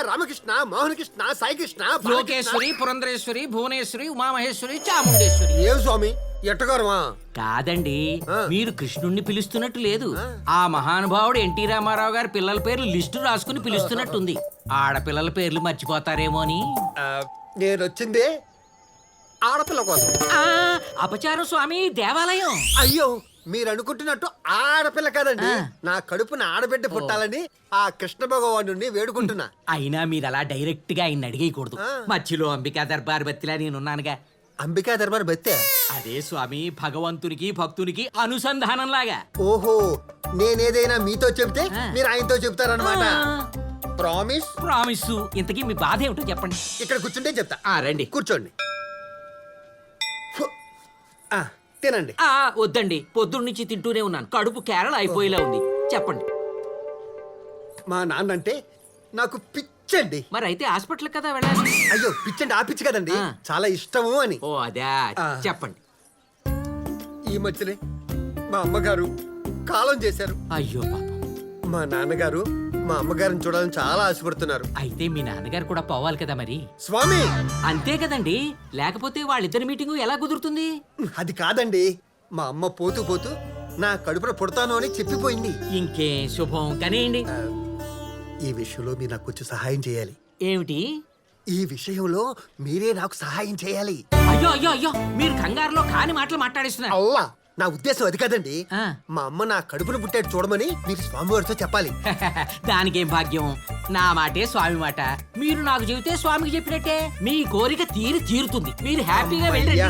రామకృష్ణ, మోహన్ కృష్ణ, సాయి కృష్ణ, లోకేశ్వరి, పురంధరేశ్వరి, భువనేశ్వరి, ఉమామహేశ్వరి, చాముండేశ్వరి. ఏం స్వామి ఎట్టగారమా? కాదండి, మీరు కృష్ణుణ్ణి పిలుస్తున్నట్టు లేదు. ఆ మహానుభావుడు ఎన్టీ రామారావు గారి పిల్లల పేర్లు లిస్టు రాసుకుని పిలుస్తున్నట్టుంది. ఆడపిల్లల పేర్లు మర్చిపోతారేమో అని. నేను వచ్చిందే ఆడపిల్ల కోసం. అపచారం స్వామి, దేవాలయం. అయ్యో, మీరు అనుకుంటున్నట్టు ఆడపిల్ల కాదండి. నా కడుపున ఆడబిడ్డ పుట్టాలని ఆ కృష్ణ భగవాను వేడుకుంటున్నా. అయినా మీరు అలా డైరెక్ట్ గా ఆయన అడిగేయకూడదు. మధ్యలో అంబికా దర్బార్ బత్తిలా నేనున్నానుగా. అంబికా దర్బార్ బత్తే? అదే స్వామి, భగవంతునికి భక్తునికి అనుసంధానం లాగా. ఓహో, నేనేదైనా మీతో చెప్తే మీరు ఆయనతో చెప్తారన్నమాట. ప్రామిస్? ప్రామిస్. ఇంతకీ మీ బాధ ఏమిటో చెప్పండి. ఇక్కడ కూర్చుంటే చెప్తా. రండి, కూర్చోండి. తినండి. వద్దండి, పొద్దున్న నుంచి తింటూనే ఉన్నాను. కడుపు కేరళ అయిపోయేలా ఉంది. చెప్పండి. మా నాన్నంటే నాకు పిచ్చండి. మరి అయితే హాస్పిటల్ కదా వెళ్ళాలి. అయ్యో, పిచ్చండి, ఆ పిచ్చి కదండి, చాలా ఇష్టము అని. ఓ అదే, చెప్పండి. ఈ మధ్యనే మా అమ్మగారు కాలం చేశారు. అయ్యో పాపం. మా నాన్నగారు మా అమ్మగారిని చూడాలని చాలా ఆశపడుతున్నారు. అయితే మీ నాన్నగారు కూడా పోవాలి కదా మరి. స్వామి, అంతే కదండి, లేకపోతే వాళ్ళిద్దరి మీటింగు ఎలా కుదురుతుంది? అది కాదండి, మా అమ్మ పోతూ పోతూ నా కడుపున పుడతాను అని చెప్పిపోయింది. ఇంకే శుభం కనేయండి. ఈ విషయంలో మీరు నాకు కొంచెం సహాయం చేయాలి. ఏమిటి? ఈ విషయంలో మీరే నాకు సహాయం చేయాలి. అయ్యో అయ్యో అయ్యో, మీరు కంగారులో కాని మాటలు మాట్లాడిస్తున్నారు. అల్లా, నా ఉద్దేశం అది కాదండి. మా అమ్మ నా కడుపున పుట్టాడు చూడమని మీరు స్వామివారితో చెప్పాలి. దానికేం భాగ్యం, నా మాటే స్వామి మాట. మీరు నాకు చెబితే స్వామికి చెప్పినట్టే. మీ కోరిక తీరుతుంది. మీరు హ్యాపీగా వెళ్ళండి.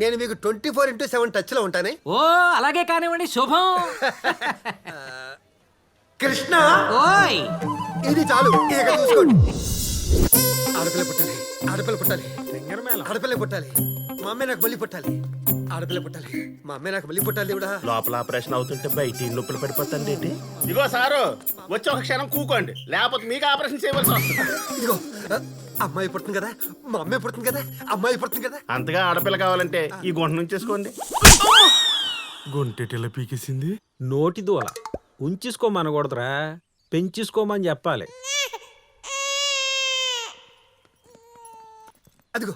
నేను మీకు 24x7 టచ్ లో ఉంటానే. ఓ అలాగే కానివ్వండి, శుభం. కృష్ణ, ఓయ్ ఇది చాలు, ఇక చూసుకోండి. ఆడపిల్ల పుట్టాలి, ఆడపిల్ల పుట్టాలి, ఆడపిల్ల పుట్టాలి. మా అమ్మాయి నాకు మళ్ళీ పుట్టాలి. ఆడపిల్ల పుట్టాలి, మా అమ్మాయి నాకు మళ్ళీ పుట్టాలి. దేవుడా, లోపల ఆపరేషన్ అవుతుంటే బయట నొప్పులు పడిపోతాను ఏంటి? ఇదిగో సారు, వచ్చి ఒక క్షణం కూకోండి, లేకపోతే మీకు ఆపరేషన్ చేయవలసి వస్తుంది. ఇదిగో, అమ్మాయి పుడుతుంది కదా, మా అమ్మాయి పుడుతుంది కదా, అమ్మాయి పుడుతుంది కదా. అంతగా ఆడపిల్ల కావాలంటే ఈ గుంట నుంచేసుకోండి. గుంటెటిలా పీకేసింది. నోటి దూల ఉంచేసుకోమనకూడదురా, పెంచేసుకోమని చెప్పాలి. అదిగో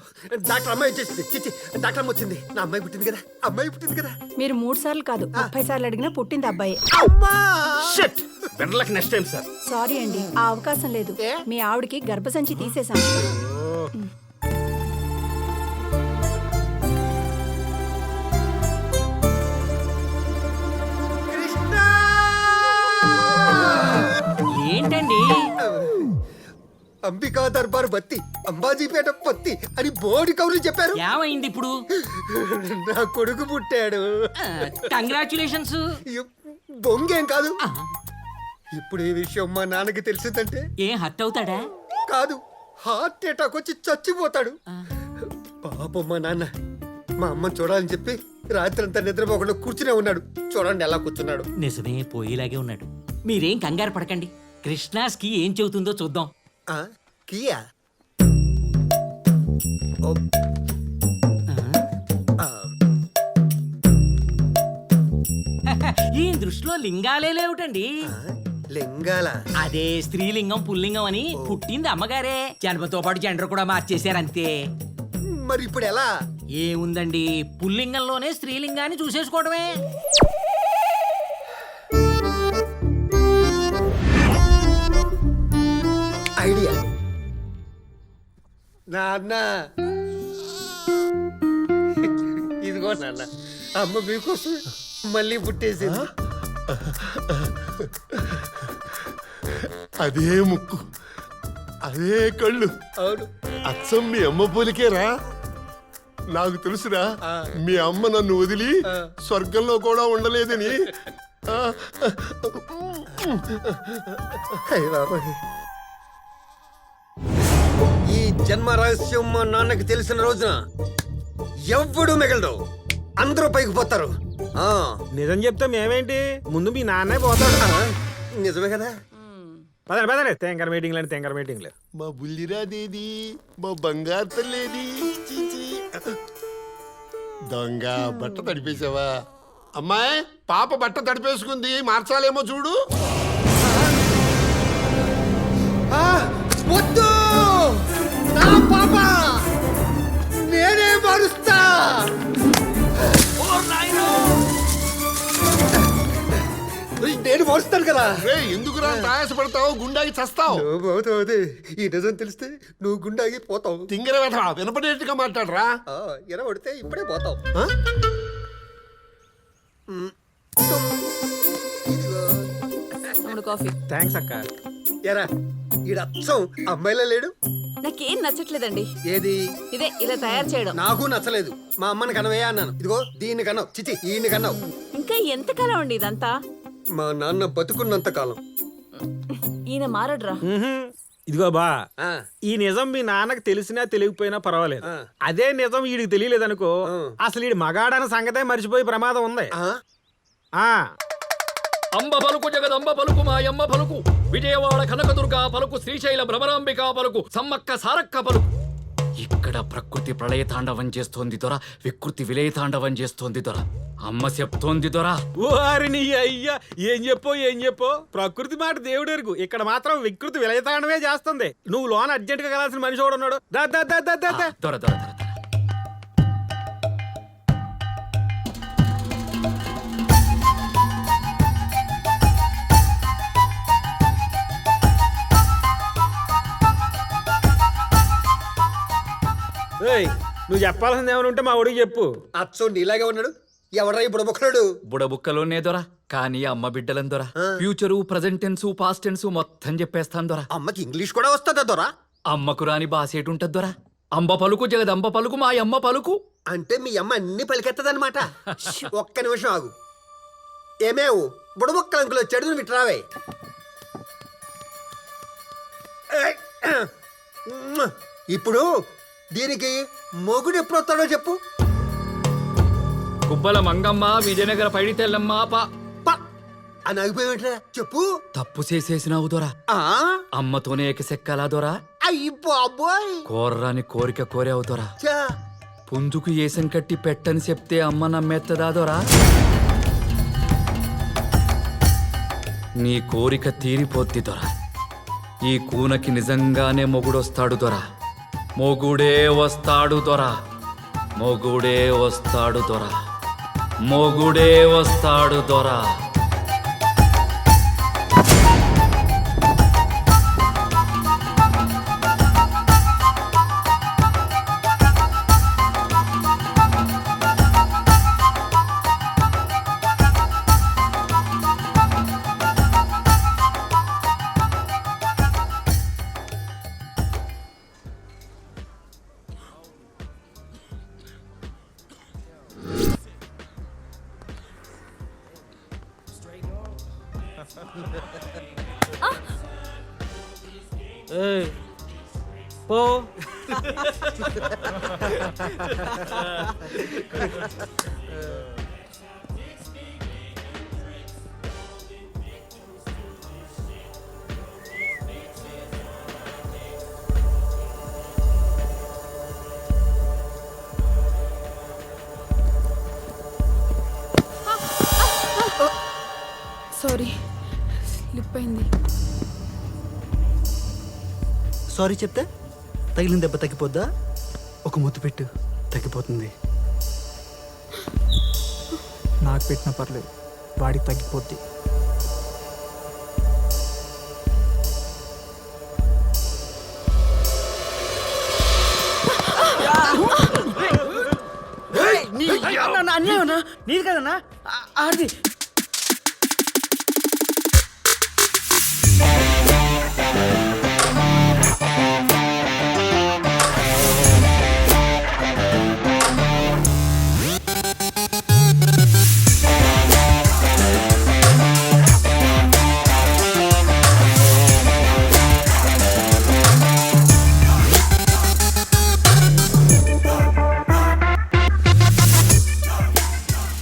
డాక్టర్ అమ్మాయి వచ్చేసింది. చిచ్చి, డాక్టర్ అమ్మ వచ్చింది. నా అమ్మాయి పుట్టింది కదా, అమ్మాయి పుట్టింది కదా. మీరు 3 సార్లు కాదు 30 సార్లు అడిగినా పుట్టింది అబ్బాయి. అమ్మా, shit, better luck next time sir. Sorry అండి, ఆ అవకాశం లేదు. మీ ఆవిడకి గర్భసంచి తీసేశాం. ఏంటండి? అంబికా దర్బార్ బత్తి, అంబాజీపేట పత్తి అని బోడి కవులు చెప్పారు. ఏమైంది ఇప్పుడు? నా కొడుకు పుట్టాడు. కంగ్రాచులేషన్స్. బొంగేం కాదు. ఇప్పుడు ఈ విషయం మా నాన్నకి తెలిసిందంటే ఏం హర్ట్ అవుతాడా? కాదు, హార్ట్ అటాక్ వచ్చి చచ్చిపోతాడు. పాపం మా నాన్న మా అమ్మని చూడాలని చెప్పి రాత్రంతా నిద్రపోకుండా కూర్చునే ఉన్నాడు. చూడండి ఎలా కూర్చున్నాడు. నిజమే, పోయేలాగే ఉన్నాడు. మీరేం కంగారు పడకండి. కృష్ణాస్కి ఏం చెబుతుందో చూద్దాం. కియా, ఈ దృష్టిలో లింగాలే లేవుటండి. లింగాల? అదే స్త్రీలింగం పుల్లింగం అని పుట్టింది అమ్మగారే. జన్మతో పాటు జెండర్ కూడా మార్చేశారు అంతే. మరి ఇప్పుడు ఎలా? ఏముందండి, పుల్లింగంలోనే స్త్రీలింగాన్ని చూసేసుకోవడమే. ఐడియా. నాన్న, ఇదిగో నాన్న, అమ్మ మీకోసం మళ్ళీ పుట్టేసింది. అదే ముక్కు, అదే కళ్ళు. అవును, అచ్చం మీ అమ్మ పోలికేరా. నాకు తెలుసురా, మీ అమ్మ నన్ను వదిలి స్వర్గంలో కూడా ఉండలేదని. ఈ జన్మ రహస్యం మా నాన్నకి తెలిసిన రోజున ఎవ్వడు మిగలడు, అందరూ పైకి పోతారు. నిజం చెప్తే మేమేంటి, ముందు మీ నాన్నే పోతాడు. నిజమే కదా. పదండి తెంకర మీటింగ్లు. మా బుల్లిరాదేది, మా బంగారు తల్లేది. దొంగ బట్ట తడిపేసావా? అమ్మాయి, పాప బట్ట తడిపేసుకుంది, మార్చాలేమో చూడు. వద్దు నా పాప నేనే మారుస్తా. నేను మారుస్తాను కదా. రే ఎందుకురా ప్రయాసపడతావు, గుండాకి చస్తావు. అవుతుంది. ఈ నిజం తెలిస్తే నువ్వు గుండాగి పోతావు. తింగర వెధవా, వినపడేట్టుగా మాట్లాడరా. ఎలా పడితే ఇప్పుడే పోతావు. తమ్ముడు కాఫీ. థ్యాంక్స్ అక్క. ఎరా ఈడ అచ్చం అమ్మాయిలా లేడు. నాకేం నచ్చట్లేదండి. ఏది ఇదే ఇలా తయారు చేయడం. నాకు నచ్చలేదు. మా అమ్మని కనవే అన్నాను. ఇదిగో దీన్ని కన్నావు. చిచి ఈయన్ని కన్నావు. ఇంకా ఎంతకాలం అండి ఇదంతా? మా నాన్న బతుకున్నంత కాలం. ఈయన మారడ్రా. ఇదిగో బా, ఆ, ఈ నిజం మీ నాన్నకు తెలిసినా తెలియకపోయినా పర్వాలేదు. ఆ. అదే నిజం వీడికి తెలియలేదనుకో, ఆ. అసలు వీడి మగాడన సంగతే మర్చిపోయే ప్రమాదం ఉంది. ఆ, ఆ అంబ పలుకు జగదంబ పలుకు మాయమ్మ పలుకు విజయవాడ కనకదుర్గ పలుకు శ్రీశైల భ్రమరాంబిక పలుకు సమ్మక్క సారక్క పలుకు. ఇక్కడ ప్రకృతి ప్రళయ తాండవం చేస్తోంది దొర, వికృతి విలయ తాండవం చేస్తోంది దొర. అమ్మ చెప్తోంది దొర. ఓరి అయ్యా, ఏం చెప్పో ప్రకృతి మాట దేవుడు ఎరుగు. ఇక్కడ మాత్రం వికృతి విలయతాండమే చేస్తుంది. నువ్వు లోన అర్జెంట్ గా కలాల్సిన మనిషి కూడా ఉన్నాడు. దా, దా, దా, దా, దా, దా. దొర దొర దొర దొర. ఏయ్, నువ్వు చెప్పాల్సింది ఏమైనా ఉంటే మా ఒడికి చెప్పు. అచ్చం నీలాగే ఉన్నాడు. ఎవడ్రా ఇప్పుడు బొక్కడు? బుడబుక్కలోనే దొర, కానీ అమ్మ బిడ్డలం దొర. Future, present tense, past tense మొత్తం చెప్పేస్తాను దొర. అమ్మకి ఇంగ్లీష్ కూడా వస్తుందా దొరా? అమ్మకు రాని బాసేటుంటది దొర. అంబ పలుకు జగదంబ పలుకు మాయమ్మ పలుకు. అంటే మీ అమ్మ అన్ని పలికెత్తదనమాట. ఒక్క నిమిషం ఆగు. ఏమేవు బుడబొక్కల అంకులు వచ్చాడు, నువ్వు విట్రావే. ఇప్పుడు దీనికి మొగుడు ఎప్పుడు వస్తాడో చెప్పు. గుబ్బల మంగమ్మ విజయనగర పైడి తెల్లమ్మ ప అని ఆగిపోయేంట్రా చెప్పు. తప్పు చేసేసినావు దొరా. ఆ అమ్మతోనే ఎకసెక్కలా దొరా. అయ్యి బాబోయ్. కోర్రాని కోరిక కోరావు దొరా. చా, పుంజుకు ఏసం కట్టి పెట్టని చెప్తే అమ్మ నమ్మెత్తదా దొరా. నీ కోరిక తీరిపోద్ది దొరా. ఈ కూనకి నిజంగానే మొగుడొస్తాడు దొరా. మొగుడే వస్తాడు దొరా. మొగుడే వస్తాడు దొరా. మొగుడే వస్తాడు దొరా. ఏయ్, పో. సారీ, స్లిప్ అయింది. సారీ చెప్తే తగిలిన దెబ్బ తగ్గిపోద్దా? ఒక ముద్దు పెట్టు, తగ్గిపోతుంది. నాకు పెట్టిన పర్లేదు, వాడికి తగ్గిపోద్ది. అన్యాయమన్నా, నీది కదన్నా ఆడిది.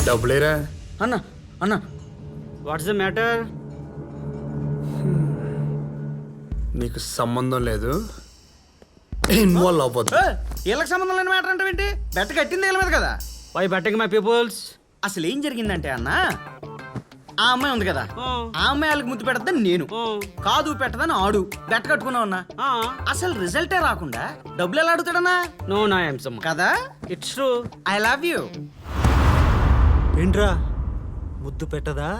డబ్బులేరా అన్న అన్న, వాట్స్ ద మ్యాటర్? నీకు సంబంధం లేదు, ఇన్వాల్వ్ అవ్వద్దు. వీళ్ళకి సంబంధం లేని మ్యాటర్ అంటే ఏంటి? బెట్ట కట్టింది వీళ్ళ మీద కదా. Why betting my peoples. అసలు ఏం జరిగిందంటే అన్న, ఆ అమ్మాయి ఉంది కదా ఆ అమ్మాయి వాళ్ళకి ముద్దు పెడతాను నేను కాదు పెట్టదని ఆడు బెట్ట కట్టుకున్నా ఉన్నా అసలు రిజల్టే రాకుండా డబ్బులు ఎలా అడుగుతాడన్నా నో నా ఎంసమ్మ కదా it's true. I love you. ఏంట్రా ముద్దు పెట్టదా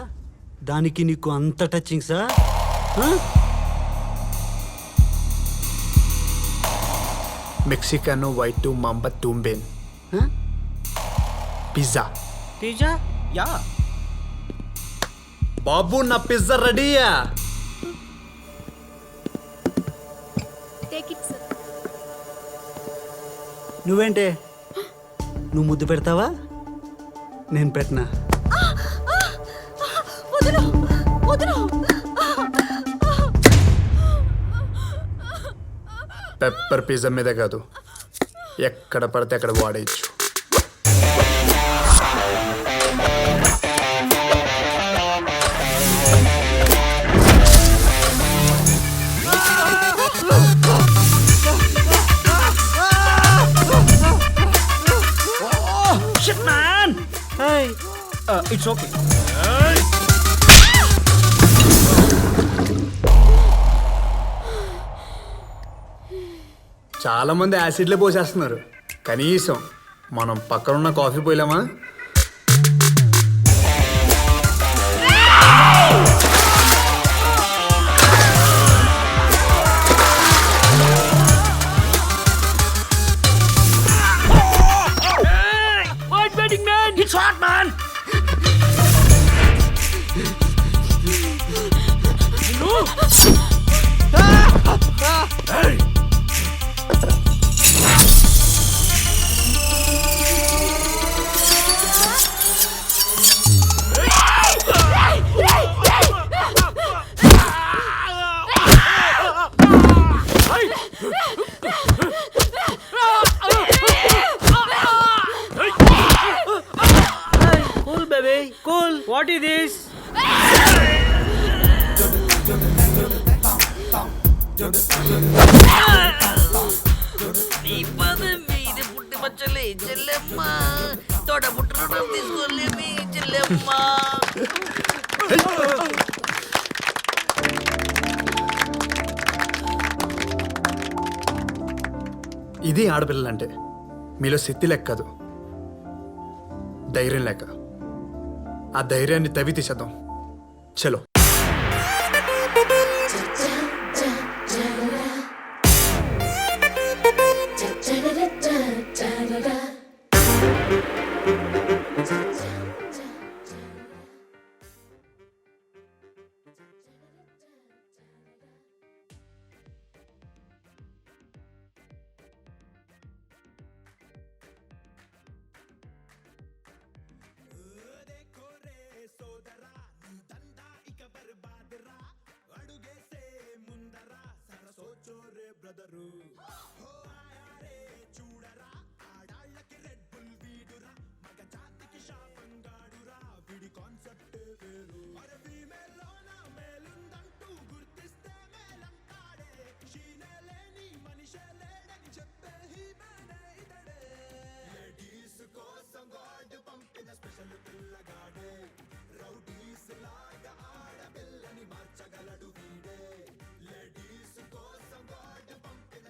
దానికి నీకు అంత టచింగ్ సార్? మెక్సికన్ వైట్ మంబ తుంబెన్ పిజ్జా. పిజ్జా యా బాబు నా పిజ్జా రెడీయా? నువ్వేంటే నువ్వు ముద్దు పెడతావా నేను పెట్టనా? వదిలు వదిలు. పెప్పర్ పిజ్జా మీద కాదు ఎక్కడ పడితే అక్కడ వాడేయచ్చు. Shit man. It's okay. చాలా మంది యాసిడ్లే పోసేస్తున్నారు, కనీసం మనం పక్కనున్న కాఫీ పోయలేమా? It's hot man. Cool baby cool. What is this? నీ పదం మీద పుట్టి పచ్చలే చెల్లెమ్మ తోట పుట్టడం తీసుకోలేమి చెల్లెమ్మ. ఇది ఆడపిల్లలంటే మీలో శక్తి లెక్క కాదు, ధైర్యం లెక్క. ఆ ధైర్యాన్ని తవ్వి తీసేద్దాం. చలో. మార్చగలడు వీడే లేడీస్ కోసం గాడ్ పంపిన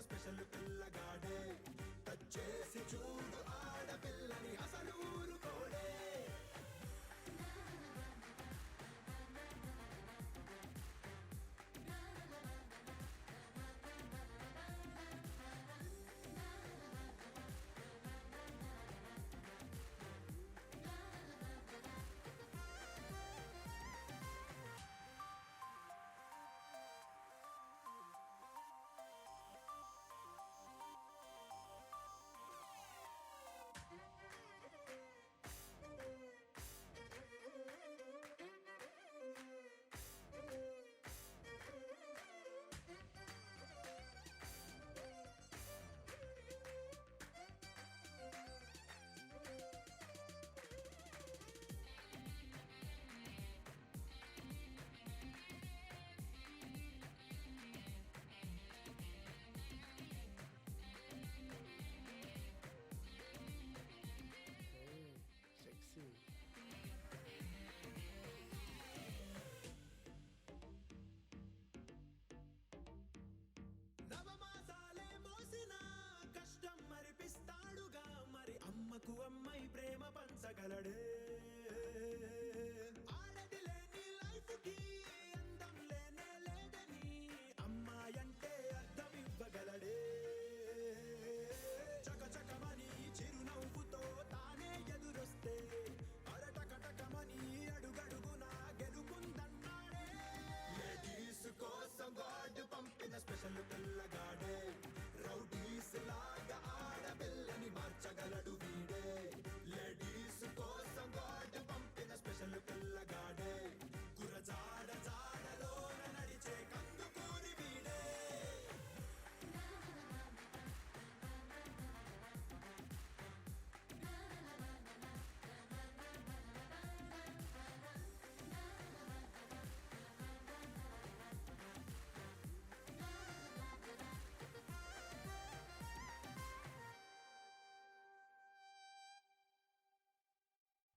కలడే